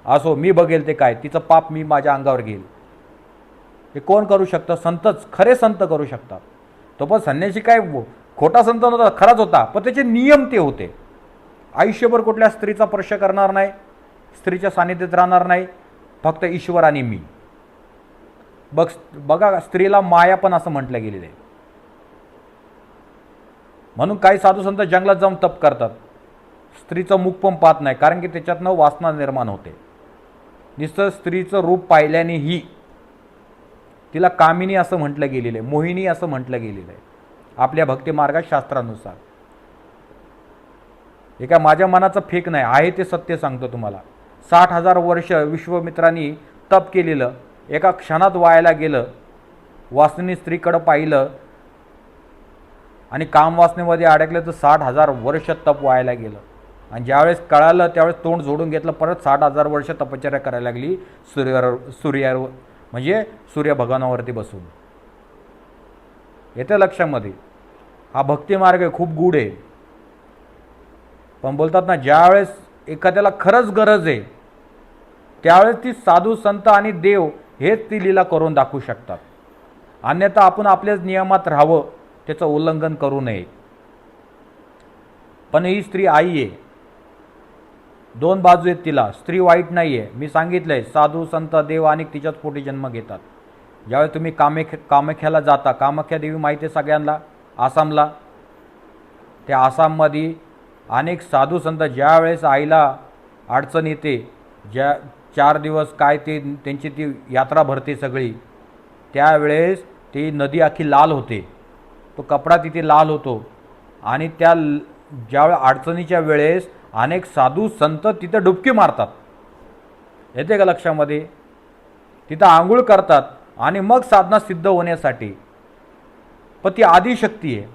असो, मी बघेल ते काय, तिचं पाप मी माझ्या अंगावर घेईल. हे कोण करू शकतं? संतच, खरे संत करू शकतात. तो पण संन्यासी काय खोटा संत नव्हता, खराच होता, पण त्याचे नियम ते होते. आयुष्यभर कुठल्या स्त्रीचा स्पर्श करणार नाही, स्त्रीच्या सानिध्यात राहणार नाही, फक्त ईश्वर आणि मी. बघा स्त्रीला माया पण असं म्हटलं गेलेलं आहे. म्हणून काही साधू संत जंगलात जाऊन तप करतात, स्त्रीचं मुख पण पाहत नाही, कारण की त्याच्यातनं वासना निर्माण होते. नुसतं स्त्रीचं रूप पाहिल्यानेही तिला कामिनी असं म्हटलं गेलेलं आहे, मोहिनी असं म्हटलं गेलेलं आहे आपल्या भक्ती मार्गात शास्त्रानुसार. हे काय माझ्या मनाचं फेक नाही, आहे ते सत्य सांगतो तुम्हाला. 60,000 वर्ष विश्वामित्रांनी तप केलेलं एका क्षणात वायाला गेलं. वासनेने स्त्रीकडं पाहिलं आणि कामवासनेमध्ये अडकलं तर 60,000 वर्ष तप वायाला गेलं. आणि ज्यावेळेस कळालं त्यावेळेस तोंड जोडून घेतलं, परत 60,000 वर्ष तपश्चर्या करायला लागली सूर्यावर, म्हणजे सूर्य भगवानावरती बसून. येतं लक्षामध्ये? हा भक्ती मार्ग आहे, खूप गूढ आहे. पण बोलतात ना, ज्यावेळेस एखाद्याला खरंच गरज आहे त्यावेळेस ती साधू संत आणि देव हेच ती लीला करून दाखवू शकतात. अन्यथा आपण आपल्याच नियमात राहावं, त्याचं उल्लंघन करू नये. पण ही स्त्री आई आहे, 2 बाजू आहेत तिला. स्त्री वाईट नाही आहे. मी सांगितलंय, साधू संत देव आणि तिच्याच पोटी जन्म घेतात. ज्यावेळेस तुम्ही कामाख्याला जाता, कामाख्या देवी माहिती आहे सगळ्यांना, आसामला, त्या आसाममध्ये अनेक साधू संत, ज्यावेळेस आईला अडचण येते, 4 दिवस काय ते त्यांची ती यात्रा भरते सगळी, त्यावेळेस ती नदी अख्खी लाल होते, तो कपडा तिथे लाल होतो. आणि त्या ज्यावेळेस अडचणीच्या वेळेस अनेक साधू संत तिथं डुबकी मारतात. येते का लक्षामध्ये? तिथं आंघोळ करतात आणि मग साधना सिद्ध होण्यासाठी. पण ती आदिशक्ती आहे.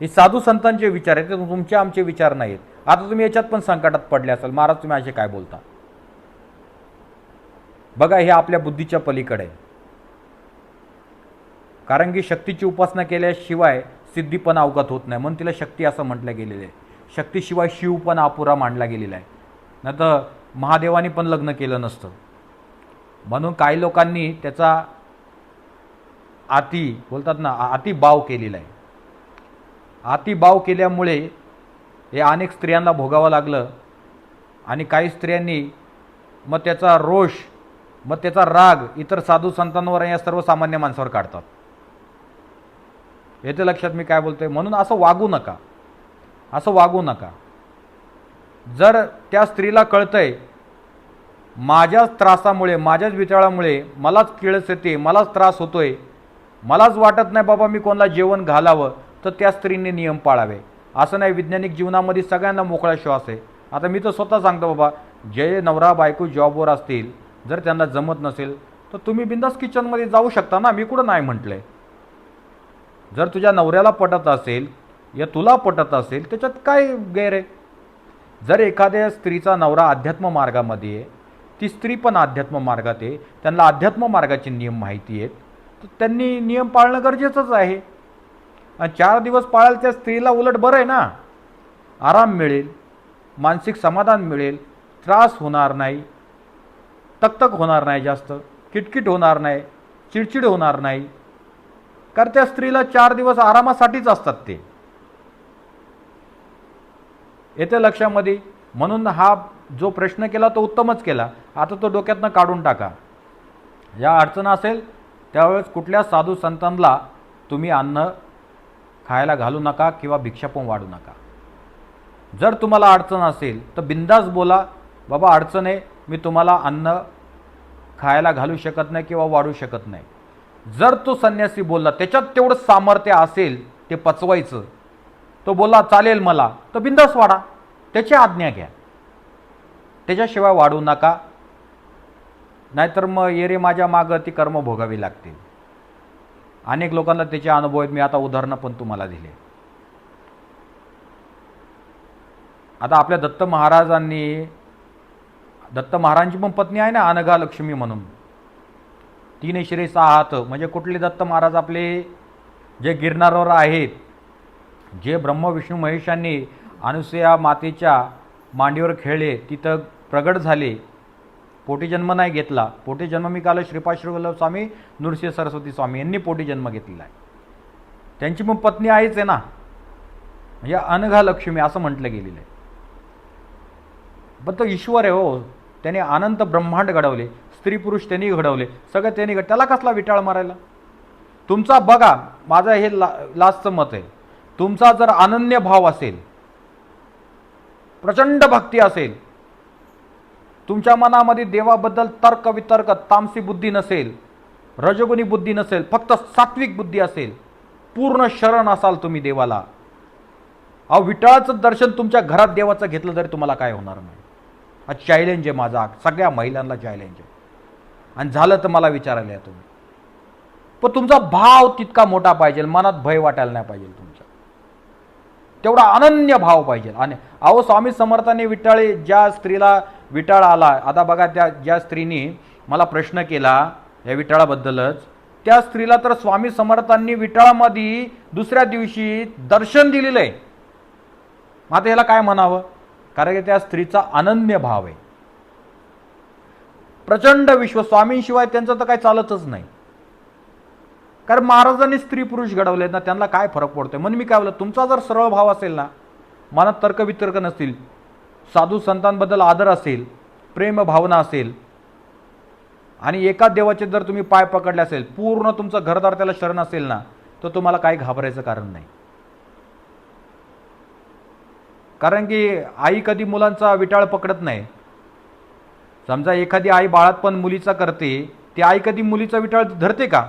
हे साधू संतांचे विचार आहेत, ते तुमचे आमचे विचार नाहीत. आता तुम्ही याच्यात पण संकटात पडले असाल, महाराज तुम्ही असे काय बोलता? बघा, हे आपल्या बुद्धीच्या पलीकडे आहे. कारण की शक्तीची उपासना केल्याशिवाय सिद्धी पण अवगत होत नाही, म्हणून तिला शक्ती असं म्हटलं गेलेलं आहे. शक्तीशिवाय शिव पण अपुरा मांडला गेलेला आहे. नाही तर महादेवानी पण लग्न केलं नसतं. म्हणून काही लोकांनी त्याचा बोलतात ना, अतिभाव केलेला आहे. अतिभाव केल्यामुळे हे अनेक स्त्रियांना भोगावं लागलं. आणि काही स्त्रियांनी मग त्याचा रोष, मग त्याचा राग इतर साधू संतांवर या सर्वसामान्य माणसावर काढतात. येते लक्षात मी काय बोलतोय? म्हणून असं वागू नका, असं वागू नका. जर त्या स्त्रीला कळतंय माझ्याच त्रासामुळे, माझ्याच विचारामुळे मलाच किळस येते, मलाच त्रास होतोय, मलाच वाटत नाही बाबा मी कोणाला जेवण घालावं, तर त्या स्त्रीने नियम पाळावे. असं नाही, वैज्ञानिक जीवनामध्ये सगळ्यांना मोकळा श्वास आहे. आता मी तर स्वतः सांगतो बाबा, जे नवरा बायको जॉबवर असतील, जर त्यांना जमत नसेल तर तुम्ही बिंदास किचनमध्ये जाऊ शकता ना, मी कुठं नाही म्हटलंय. जर तुझ्या नवऱ्याला पटत असेल या तुला पटत असेल त्याच्यात काय गैर आहे? जर एखाद्या स्त्रीचा नवरा अध्यात्म मार्गामध्ये आहे, ती स्त्री पण अध्यात्म मार्गात आहे, त्यांना अध्यात्म मार्गाचे नियम माहिती आहेत, तर त्यांनी नियम पाळणं गरजेचंच आहे. आणि 4 दिवस पाळाल त्या स्त्रीला उलट बरं आहे ना, आराम मिळेल, मानसिक समाधान मिळेल, त्रास होणार नाही, तकतक होणार नाही, जास्त किटकिट होणार नाही, चिडचिड होणार नाही. कारण त्या स्त्रीला 4 दिवस आरामासाठीच असतात ते. येते लक्षामध्ये. म्हणून हा जो प्रश्न केला तो उत्तमच केला. आता तो डोक्यातनं काढून टाका. या अडचण असेल त्यावेळेस कुठल्या साधू संतांना तुम्ही अन्न खायला घालू नका किंवा भिक्षा पण वाढू नका. जर तुम्हाला अडचण असेल तर बिंदास बोला, बाबा अडचण आहे, मी तुम्हाला अन्न खायला घालू शकत नाही किंवा वाढू शकत नाही. जर तो संन्यासी बोलला त्याच्यात तेवढं सामर्थ्य असेल ते पचवायचं, तो बोलला चालेल मला, तर बिंदास वाढा, त्याची आज्ञा घ्या, त्याच्याशिवाय वाढू नका. नाहीतर मग येरे माझ्या मागं ती कर्म भोगावी लागतील. अनेक लोकांना त्याचे अनुभव आहेत. मी आता उदाहरणं पण तुम्हाला दिले. आता आपल्या दत्त महाराजांची पण पत्नी आहे ना अनघा लक्ष्मी म्हणून, 3 शिरे 6 हात. म्हणजे कुठले दत्त महाराज? आपले जे गिरनारवर आहेत, जे ब्रह्म विष्णू महेशांनी अनुसूया मातेच्या मांडीवर खेळले, तिथं प्रगट झाले, पोटी जन्म नाही घेतला. पोटी जन्म मी काल श्रीपाद श्रीवल्लभ स्वामी, नृसिंह सरस्वती स्वामी यांनी पोटी जन्म घेतलेला आहे. त्यांची पण पत्नी आहेच आहे ना, म्हणजे अनघा लक्ष्मी असं म्हटलं गेलेलं आहे. पण तो ईश्वर आहे हो. त्याने अनंत ब्रह्मांड घडवले, स्त्री पुरुष त्यांनी घडवले, सगळं त्यांनी त्याला कसला विटाळ मारायला? तुमचा बघा, माझं हे लास्टचं मत आहे, तुमचा जर अनन्य भाव असेल, प्रचंड भक्ती असेल, तुमच्या मनामध्ये देवाबद्दल तर्क वितर्क तामसी बुद्धी नसेल, रजोगुणी बुद्धी नसेल, फक्त सात्विक बुद्धी असेल, पूर्ण शरण असाल तुम्ही देवाला, अहो विठ्ठलाचं दर्शन तुमच्या घरात देवाचं घेतलं तरी तुम्हाला काय होणार नाही. हा चॅलेंज आहे माझा, सगळ्या महिलांना चॅलेंज आहे. आणि झालं तर मला विचारायला या तुम्ही. पण तुमचा भाव तितका मोठा पाहिजे, मनात भय वाटायला नाही पाहिजे तुमच्या, तेवढा अनन्य भाव पाहिजे. आणि अहो स्वामी समर्थांनी ज्या स्त्रीला विटाळ आला, आता बघा त्या ज्या स्त्रीने मला प्रश्न केला या विटाळाबद्दलच, त्या स्त्रीला तर स्वामी समर्थांनी विटाळामध्ये दुसऱ्या दिवशी दर्शन दिलेलं आहे. आता ह्याला काय म्हणावं? कारण की त्या स्त्रीचा अनन्य भाव आहे, प्रचंड विश्व. स्वामींशिवाय त्यांचं तर काही चालतच नाही. कारण महाराजांनी स्त्री पुरुष घडवले ना, त्यांना काय फरक पडतोय? म्हणून मी काय बोलतो, तुमचा जर सरळ भाव असेल ना, मनात तर्कवितर्क नसतील, साधू संतांबद्दल आदर असेल, प्रेम भावना असेल, आणि एका देवाचे जर तुम्ही पाय पकडले असेल, पूर्ण तुमचं घरदार त्याला शरण असेल ना, तर तुम्हाला काही घाबरायचं कारण नाही. कारण की आई कधी मुलांचा विटाळ पकडत नाही. समजा एखादी आई बाळात पण मुलीचा करते, ती आई कधी मुलीचा विटाळ धरते का?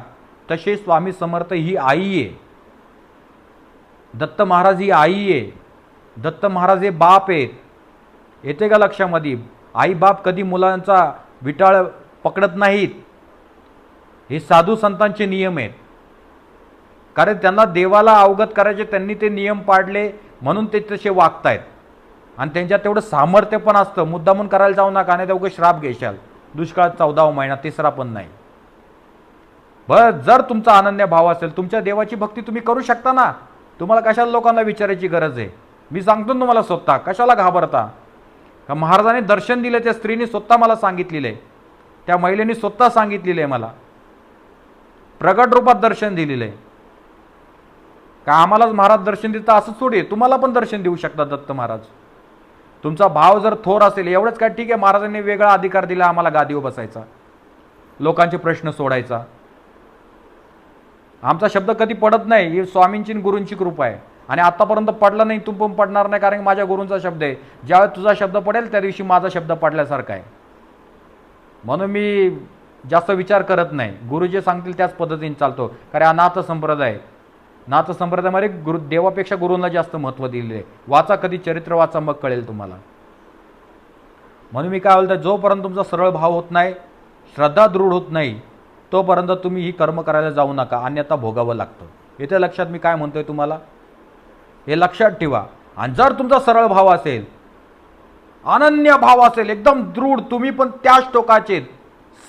तसे स्वामी समर्थ ही आई आहे, दत्त महाराज ही आई आहे, दत्त महाराज हे बाप आहेत. येते का लक्षामध्ये? आई बाप कधी मुलांचा विटाळ पकडत नाहीत. हे साधू संतांचे नियम आहेत. कारण त्यांना देवाला अवगत करायचे, त्यांनी ते नियम पाडले म्हणून ते तसे वागतायत. आणि त्यांच्यात तेवढं सामर्थ्य पण असतं. मुद्दामून करायला जाऊ नका, नाही तेवढं श्राप घेशाल. दुष्काळात 14वा महिना, 3रा पण नाही. बरं, जर तुमचा अनन्य भाव असेल, तुमच्या देवाची भक्ती तुम्ही करू शकता ना. तुम्हाला कशाला लोकांना विचारायची गरज आहे? मी सांगतो ना तुम्हाला स्वतः, कशाला घाबरता? का महाराजांनी दर्शन दिले, त्या स्त्रीने स्वतः मला सांगितलेलं आहे, त्या महिलेने स्वतः सांगितलेलं आहे मला, प्रगट रूपात दर्शन दिलेलं आहे. का आम्हालाच महाराज दर्शन देता असं थोडी? तुम्हाला पण दर्शन देऊ शकतात दत्त महाराज. तुमचा भाव जर थोर असेल, एवढंच काय, ठीक आहे महाराजांनी वेगळा अधिकार दिला आम्हाला गादीवर बसायचा, लोकांचे प्रश्न सोडायचा. आमचा शब्द कधी पडत नाही, ही स्वामींची गुरूंची कृपा आहे. आणि आतापर्यंत पडला नाही, तू पण पडणार नाही, कारण माझ्या गुरूंचा शब्द आहे. ज्यावेळेस तुझा शब्द पडेल त्या दिवशी माझा शब्द पडल्यासारखा आहे. म्हणून मी जास्त विचार करत नाही, गुरु जे सांगतील त्याच पद्धतीने चालतो. कारण हा नाथ संप्रदाय, नाथ संप्रदायामध्ये देवापेक्षा गुरूंना जास्त महत्त्व दिलेले आहे. वाचा कधी चरित्र वाचा, मग कळेल तुम्हाला. म्हणून मी काय बोलतो, जोपर्यंत तुमचा सरळ भाव होत नाही, श्रद्धा दृढ होत नाही, तोपर्यंत तुम्ही ही कर्म करायला जाऊ नका, अन्यथा भोगावं लागतं. येथे लक्षात मी काय म्हणतोय तुम्हाला, हे लक्षात ठेवा. आणि जर तुमचा सरळ भाव असेल, अनन्य भाव असेल, एकदम दृढ, तुम्ही पण त्याच टोकाचे,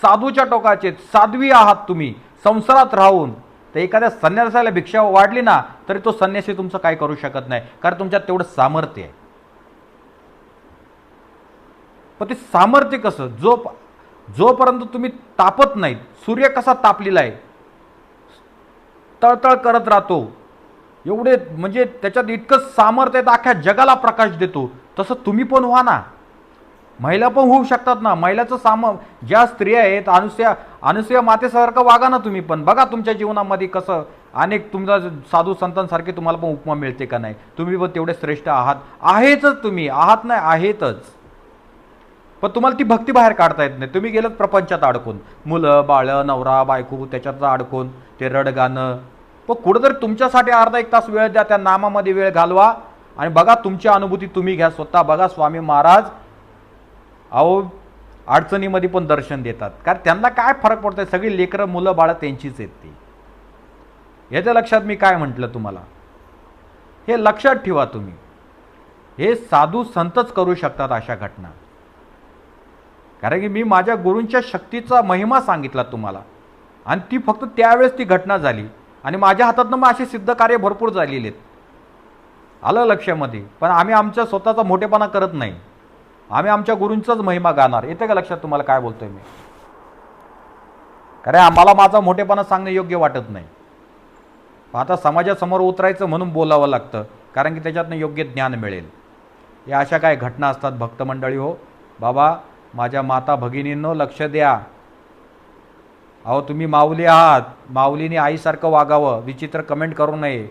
साधूच्या टोकाचे, साध्वी आहात तुम्ही संसारात राहून, तर एखाद्या संन्यासाला भिक्षा वाढली ना तरी तो संन्यासी तुमचं काय करू शकत नाही, कारण तुमच्यात तेवढं सामर्थ्य आहे. पण ते सामर्थ्य कसं, जोपर्यंत तुम्ही तापत नाहीत, सूर्य कसा तापलेला आहे, तळतळ करत राहतो, एवढे म्हणजे त्याच्यात इतकं सामर्थ्य आहे, अख्ख्या जगाला प्रकाश देतो, तसं तुम्ही पण व्हा ना. महिला पण होऊ शकतात ना. महिलाचं ज्या स्त्रिया आहेत, अनुसया मातेसारखं वागा ना तुम्ही पण. बघा तुमच्या जीवनामध्ये कसं अनेक तुमचा साधू संतांसारखे तुम्हाला पण उपमा मिळते का नाही. तुम्ही पण तेवढे श्रेष्ठ आहेतच तुम्ही, आहात नाही आहेतच. पण तुम्हाला ती भक्ती बाहेर काढता येत नाही. तुम्ही गेलात प्रपंचात अडकून, मुलं बाळं नवरा बायको त्याच्यात अडकून ते रडगाणं. पण कुठंतरी तुमच्यासाठी अर्धा एक तास वेळ द्या, त्या नामामध्ये वेळ घालवा आणि बघा तुमची अनुभूती तुम्ही घ्या स्वतः. बघा स्वामी महाराज अहो अडचणीमध्ये पण दर्शन देतात, कारण त्यांना काय फरक पडतंय, सगळी लेकरं मुलं बाळं त्यांचीच आहेत ती. याच्या लक्षात मी काय म्हटलं तुम्हाला, हे लक्षात ठेवा तुम्ही. हे साधू संतच करू शकतात अशा घटना. कारण की मी माझ्या गुरूंच्या शक्तीचा महिमा सांगितला तुम्हाला, आणि ती फक्त त्यावेळेस ती घटना झाली, आणि माझ्या हातातनं मग असे सिद्ध कार्य भरपूर झालेले आहेत. आलं लक्षामध्ये. पण आम्ही आमच्या स्वतःचा मोठेपणा करत नाही, आम्ही आमच्या गुरूंचाच महिमा गाणार. येते का लक्षात तुम्हाला काय बोलतोय मी. कारण आम्हाला माझा मोठेपणा सांगणं योग्य वाटत नाही. आता समाजासमोर उतरायचं म्हणून बोलावं लागतं, कारण की त्याच्यातनं योग्य ज्ञान मिळेल. या अशा काय घटना असतात भक्त मंडळी. हो बाबा, माझ्या माता भगिनींनो लक्ष द्या. अहो तुम्ही माऊली आहात, माऊलीने आईसारखं वागावं, विचित्र कमेंट करू नये.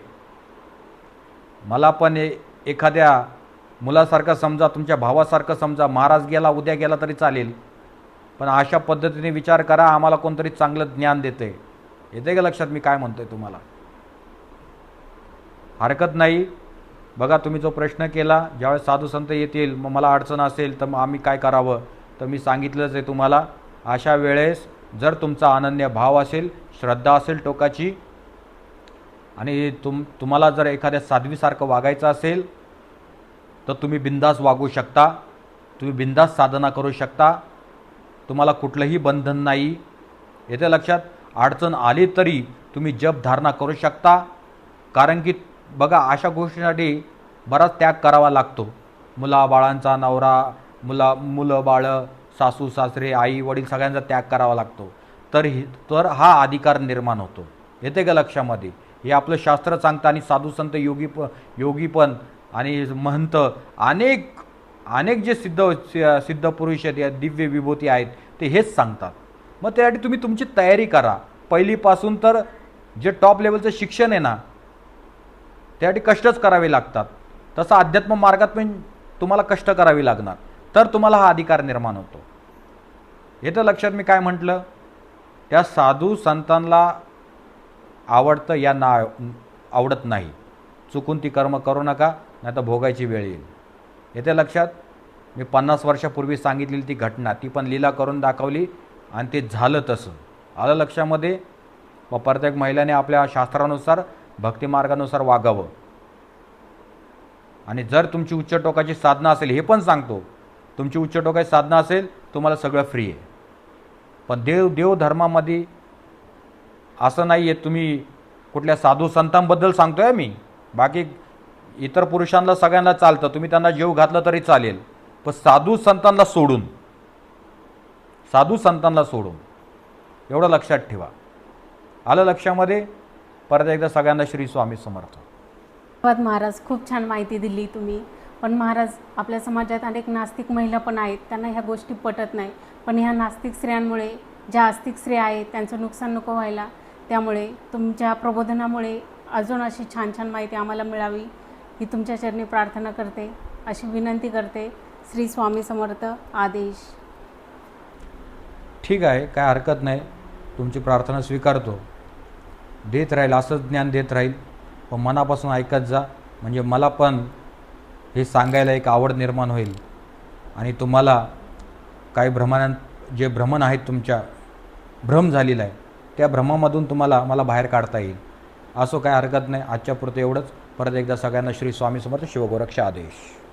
मला पण एखाद्या मुलासारखं समजा, तुमच्या भावासारखं समजा. महाराज गेला उद्या गेला तरी चालेल, पण अशा पद्धतीने विचार करा, आम्हाला कोणतरी चांगलं ज्ञान देते. येते का लक्षात मी काय म्हणतोय तुम्हाला. हरकत नाही. बघा तुम्ही जो प्रश्न केला, ज्यावेळेस साधू संत येतील, मग मला अडचण असेल तर मग आम्ही काय करावं, तर मी सांगितलंच आहे तुम्हाला. अशा वेळेस जर तुमचा अनन्य भाव असेल, श्रद्धा असेल टोकाची, आणि तुम्हाला जर एखाद्या साध्वीसारखं वागायचं असेल, तर तुम्ही बिंदास वागू शकता, तुम्ही बिंदास साधना करू शकता. तुम्हाला कुठलंही बंधन नाही. येते लक्षात. अडचण आली तरी तुम्ही जप धारणा करू शकता, कारण की बघा अशा गोष्टींसाठी बराच त्याग करावा लागतो. मुलाबाळांचा, नवरा मुलं बाळं, सासू सासरे, आई वडील सगळ्यांचा त्याग करावा लागतो. तर हा अधिकार निर्माण होतो. येते का लक्षामध्ये. हे आपलं शास्त्र सांगतं, आणि साधू संत योगी पण आणि महंत अनेक जे सिद्ध पुरुष आहेत, दिव्य विभूती आहेत, ते हेच सांगतात. मग त्यासाठी तुम्ही तुमची तयारी करा पहिलीपासून. तर जे टॉप लेवलचं शिक्षण आहे ना, त्यासाठी कष्टच करावे लागतात. तसं अध्यात्म मार्गात पण तुम्हाला कष्ट करावी लागणार, तर तुम्हाला हा अधिकार निर्माण होतो. येतं लक्षात मी काय म्हटलं. त्या साधू संतांना आवडतं या ना आवडत नाही, चुकून ती कर्म करू नका, नाही तर भोगायची वेळ येईल. येते लक्षात. मी 50 वर्षापूर्वी सांगितलेली ती घटना, ती पण लीला करून दाखवली, आणि ते झालं तसं. आलं लक्षामध्ये. व प्रत्येक महिलाने आपल्या शास्त्रानुसार भक्तिमार्गानुसार वागावं. आणि जर तुमची उच्च टोकाची साधना असेल, हे पण सांगतो, तुमची उच्च टोकाची साधना असेल, तुम्हाला सगळं फ्री आहे. पण देव धर्मामध्ये असं नाही आहे. तुम्ही कुठल्या साधू संतांबद्दल सांगतोय मी, बाकी इतर पुरुषांना सगळ्यांना चालतं, तुम्ही त्यांना जीव घातलं तरी चालेल, पण साधू संतांना सोडून एवढं लक्षात ठेवा. आलं लक्षामध्ये. परत एकदा सगळ्यांना श्री स्वामी समर्थ. धन्यवाद महाराज, खूप छान माहिती दिली तुम्ही. पण महाराज, आपल्या समाजात अनेक नास्तिक महिला पण आहेत, त्यांना ह्या गोष्टी पटत नाही. पण ह्या नास्तिक स्त्रियांमुळे, ज्या आस्तिक स्त्रिया आहेत त्यांचं नुकसान नको व्हायला, त्यामुळे तुमच्या प्रबोधनामुळे अजून अशी छान छान माहिती आम्हाला मिळावी ही तुमच्या चरणी प्रार्थना करते, अशी विनंती करते. श्री स्वामी समर्थ. आदेश. ठीक आहे, काय हरकत नाही. तुमची प्रार्थना स्वीकारतो. देत राहील, असंच ज्ञान देत राहील, पण मनापासून ऐकत जा. म्हणजे मला पण हे सांगायला एक आवड निर्माण होईल, आणि तुम्हाला काही जे भ्रमण आहेत, तुमच्या भ्रम झालेला आहे, त्या भ्रमामधून मला बाहेर काढता येईल. असो काय हरकत नाही. आजच्या पुरतं एवढंच. परत एकदा सगळ्यांना श्री स्वामी समर्थ शिवगोरक्षा आदेश.